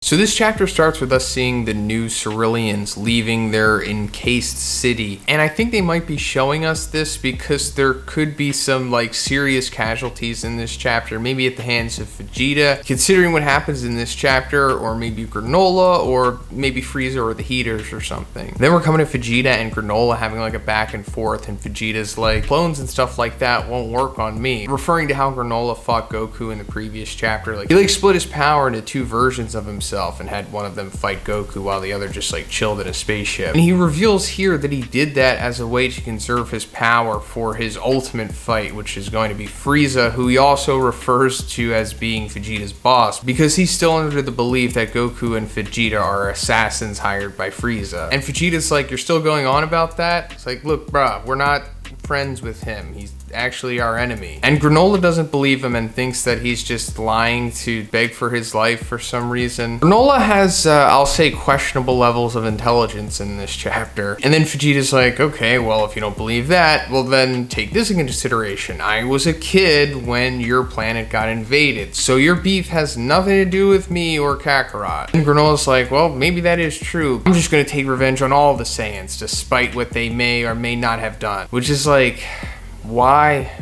So this chapter starts with us seeing the new Ceruleans leaving their encased city. And I think they might be showing us this because there could be some like serious casualties in this chapter, maybe at the hands of Vegeta, considering what happens in this chapter, or maybe Granola, or maybe Frieza or the Heaters or something. Then we're coming to Vegeta and Granola having like a back and forth, and Vegeta's like, clones and stuff like that won't work on me, referring to how Granola fought Goku in the previous chapter. Like, he like split his power into two versions of himself and had one of them fight Goku while the other just like chilled in a spaceship. And he reveals here that he did that as a way to conserve his power for his ultimate fight, which is going to be Frieza, who he also refers to as being Vegeta's boss, because he's still under the belief that Goku and Vegeta are assassins hired by Frieza. And Vegeta's like, you're still going on about that? It's like, look, bruh, we're not friends with him. He's actually our enemy. And Granola doesn't believe him and thinks that he's just lying to beg for his life for some reason. Granola has, I'll say, questionable levels of intelligence in this chapter. And then Vegeta's like, okay, well, if you don't believe that, well then take this into consideration. I was a kid when your planet got invaded, so your beef has nothing to do with me or Kakarot. And Granola's like, well, maybe that is true. I'm just gonna take revenge on all the Saiyans, despite what they may or may not have done. Which is like, why?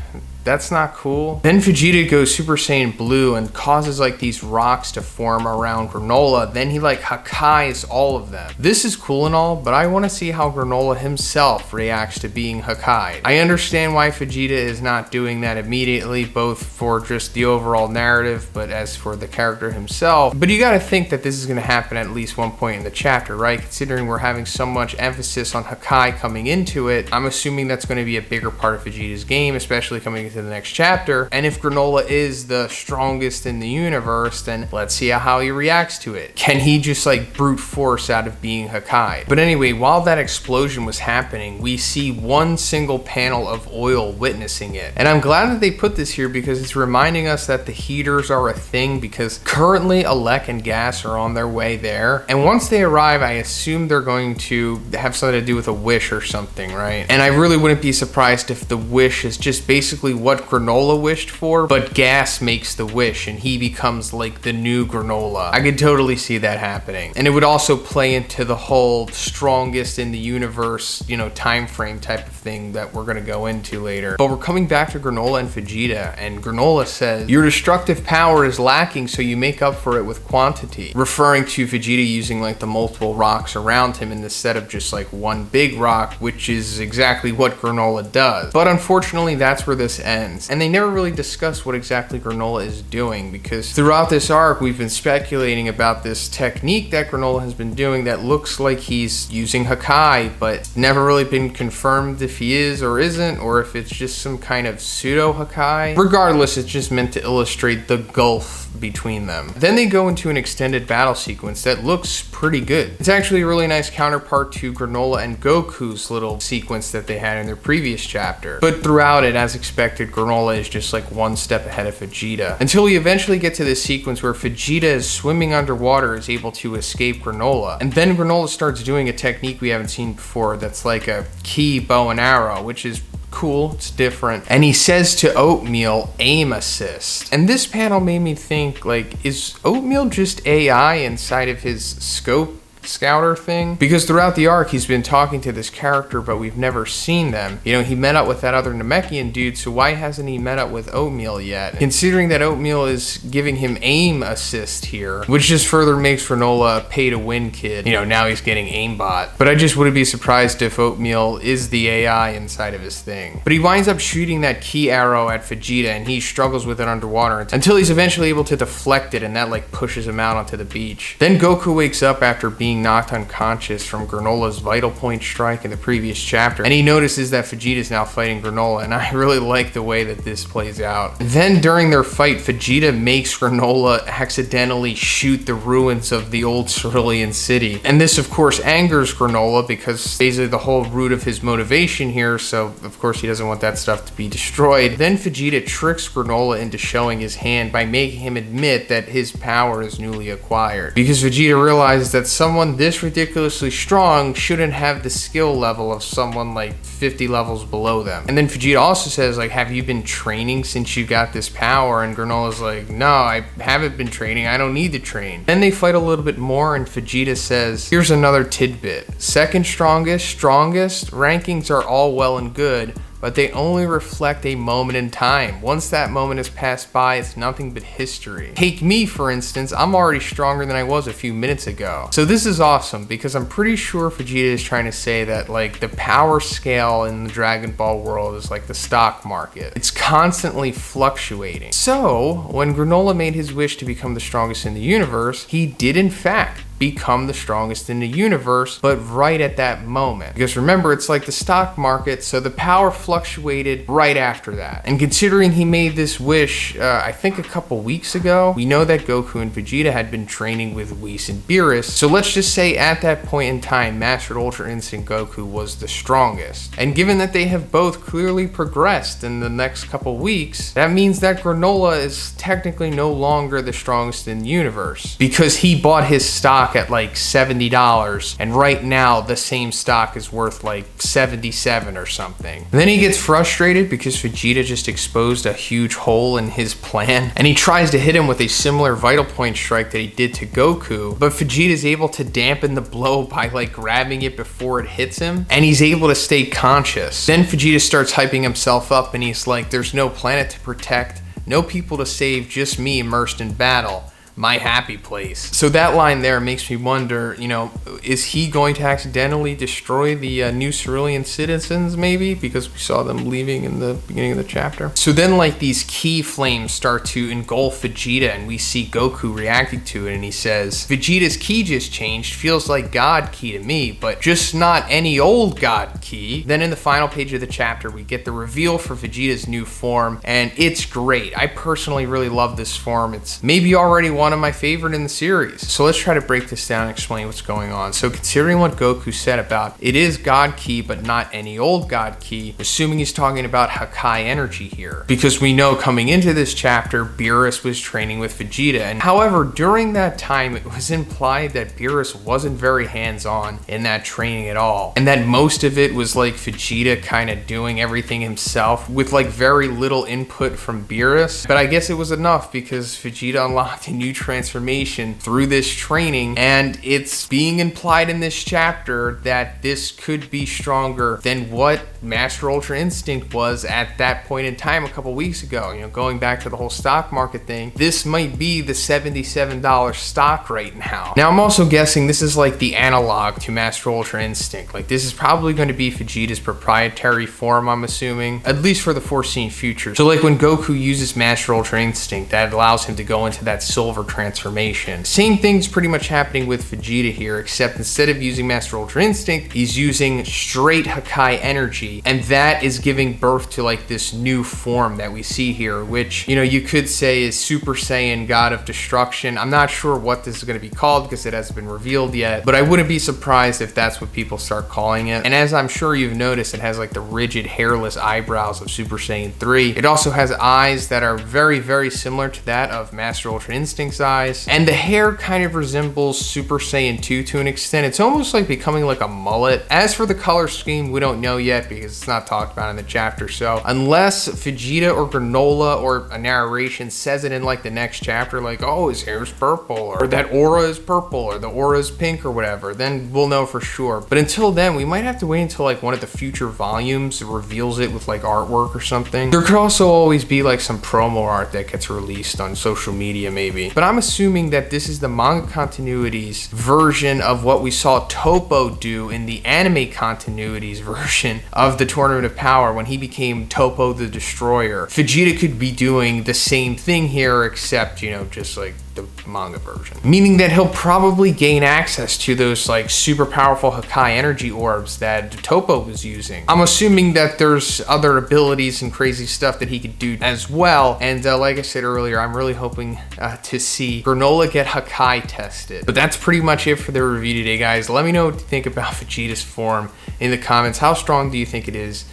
That's not cool. Then Vegeta goes Super Saiyan Blue and causes like these rocks to form around Granola. Then he like Hakkai's all of them. This is cool and all, but I want to see how Granola himself reacts to being Hakkai'd. I understand why Vegeta is not doing that immediately, both for just the overall narrative, but as for the character himself. But you gotta think that this is gonna happen at least one point in the chapter, right? Considering we're having so much emphasis on Hakkai coming into it, I'm assuming that's gonna be a bigger part of Vegeta's game, especially coming into the next chapter. And if Granola is the strongest in the universe, then let's see how he reacts to it. Can he just like brute force out of being Hakkai? But anyway, while that explosion was happening, we see one single panel of oil witnessing it. And I'm glad that they put this here because it's reminding us that the Heaters are a thing, because currently Alec and Gas are on their way there. And once they arrive, I assume they're going to have something to do with a wish or something, right? And I really wouldn't be surprised if the wish is just basically what Granola wished for, but Gas makes the wish and he becomes like the new Granola. I could totally see that happening. And it would also play into the whole strongest in the universe, you know, time frame type of thing that we're gonna go into later. But we're coming back to Granola and Vegeta, and Granola says, your destructive power is lacking, so you make up for it with quantity, referring to Vegeta using like the multiple rocks around him instead of just like one big rock, which is exactly what Granola does. But unfortunately, that's where this ends. And they never really discuss what exactly Granola is doing, because throughout this arc, we've been speculating about this technique that Granola has been doing that looks like he's using Hakkai, but never really been confirmed if he is or isn't, or if it's just some kind of pseudo Hakkai. Regardless, it's just meant to illustrate the gulf between them. Then they go into an extended battle sequence that looks pretty good. It's actually a really nice counterpart to Granola and Goku's little sequence that they had in their previous chapter. But throughout it, as expected, Granola is just like one step ahead of Vegeta, until we eventually get to this sequence where Vegeta is swimming underwater, is able to escape Granola. And then Granola starts doing a technique we haven't seen before that's like a key bow and arrow, which is cool, it's different. And he says to Oatmeal, aim assist. And this panel made me think, like, is Oatmeal just AI inside of his scope scouter thing? Because throughout the arc, he's been talking to this character, but we've never seen them. You know, he met up with that other Namekian dude, so why hasn't he met up with Oatmeal yet? Considering that Oatmeal is giving him aim assist here, which just further makes Granola a pay-to-win kid. You know, now he's getting aimbot. But I just wouldn't be surprised if Oatmeal is the AI inside of his thing. But he winds up shooting that key arrow at Vegeta, and he struggles with it underwater until he's eventually able to deflect it, and that like pushes him out onto the beach. Then Goku wakes up after being knocked unconscious from Granola's vital point strike in the previous chapter, and he notices that Vegeta's now fighting Granola, and I really like the way that this plays out. Then during their fight, Vegeta makes Granola accidentally shoot the ruins of the old Cerulean city, and this of course angers Granola because basically the whole root of his motivation here, so of course he doesn't want that stuff to be destroyed. Then Vegeta tricks Granola into showing his hand by making him admit that his power is newly acquired, because Vegeta realizes that someone someone this ridiculously strong shouldn't have the skill level of someone like 50 levels below them. And then Vegeta also says, like, have you been training since you got this power? And Granola's like, no, I haven't been training. I don't need to train. Then they fight a little bit more, and Vegeta says, here's another tidbit. Second strongest, rankings are all well and good, but they only reflect a moment in time. Once that moment has passed by, it's nothing but history. Take me, for instance, I'm already stronger than I was a few minutes ago. So this is awesome, because I'm pretty sure Vegeta is trying to say that, like, the power scale in the Dragon Ball world is like the stock market. It's constantly fluctuating. So, when Granola made his wish to become the strongest in the universe, he did in fact become the strongest in the universe, but right at that moment. Because remember, it's like the stock market, so the power fluctuated right after that. And considering he made this wish, I think a couple weeks ago, we know that Goku and Vegeta had been training with Whis and Beerus, so let's just say at that point in time, Master Ultra Instinct Goku was the strongest. And given that they have both clearly progressed in the next couple weeks, that means that Granola is technically no longer the strongest in the universe, because he bought his stock at like $70, and right now the same stock is worth like 77 or something. And then he gets frustrated because Vegeta just exposed a huge hole in his plan, and he tries to hit him with a similar vital point strike that he did to Goku, but Vegeta is able to dampen the blow by like grabbing it before it hits him, and he's able to stay conscious. Then Vegeta starts hyping himself up, and he's like, there's no planet to protect, no people to save, just me immersed in battle. My happy place. So that line there makes me wonder, you know, is he going to accidentally destroy the new Cerulean citizens maybe? Because we saw them leaving in the beginning of the chapter. So then like these key flames start to engulf Vegeta, and we see Goku reacting to it, and he says, Vegeta's ki just changed, feels like God ki to me, but just not any old God ki. Then in the final page of the chapter, we get the reveal for Vegeta's new form, and it's great. I personally really love this form. It's maybe already one of my favorite in the series. So let's try to break this down and explain what's going on. So considering what Goku said about it is God ki, but not any old God ki, assuming he's talking about Hakai energy here, because we know coming into this chapter, Beerus was training with Vegeta, and however, during that time, it was implied that Beerus wasn't very hands-on in that training at all, and that most of it was like Vegeta kind of doing everything himself with like very little input from Beerus. But I guess it was enough because Vegeta unlocked a new transformation through this training, and it's being implied in this chapter that this could be stronger than what Master Ultra Instinct was at that point in time a couple weeks ago. You know, going back to the whole stock market thing, this might be the $77 stock right now. Now I'm also guessing this is like the analog to Master Ultra Instinct. Like this is probably going to be Vegeta's proprietary form, I'm assuming, at least for the foreseen future. So like when Goku uses Master Ultra Instinct, that allows him to go into that silver transformation. Same thing's pretty much happening with Vegeta here, except instead of using Master Ultra Instinct, he's using straight Hakai energy, and that is giving birth to like this new form that we see here, which, you know, you could say is Super Saiyan God of Destruction. I'm not sure what this is going to be called because it hasn't been revealed yet, but I wouldn't be surprised if that's what people start calling it. And as I'm sure you've noticed, it has like the rigid hairless eyebrows of Super Saiyan 3. It also has eyes that are very, very similar to that of Master Ultra Instinct's eyes, and the hair kind of resembles Super Saiyan 2 to an extent. It's almost like becoming like a mullet. As for the color scheme, we don't know yet because it's not talked about in the chapter, so unless Vegeta or Granola or a narration says it in like the next chapter, like, oh, his hair's purple, or that aura is purple, or the aura is pink, or whatever, then we'll know for sure. But until then, we might have to wait until like one of the future volumes reveals it with like artwork or something. There could also always be like some promo art that gets released on social media maybe, but I'm assuming that this is the manga continuity's version of what we saw Toppo do in the anime continuity's version of the Tournament of Power when he became Toppo the Destroyer. Vegeta could be doing the same thing here, except, you know, just like the manga version. Meaning that he'll probably gain access to those like super powerful Hakai energy orbs that Toppo was using. I'm assuming that there's other abilities and crazy stuff that he could do as well. And like I said earlier, I'm really hoping to see Granola get Hakai tested. But that's pretty much it for the review today, guys. Let me know what you think about Vegeta's form in the comments. How strong do you think it is?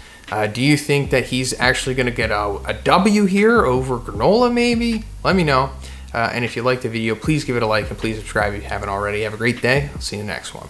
Do you think that he's actually going to get a W here over Granola maybe? Let me know. And if you liked the video, please give it a like and please subscribe if you haven't already. Have a great day. I'll see you in the next one.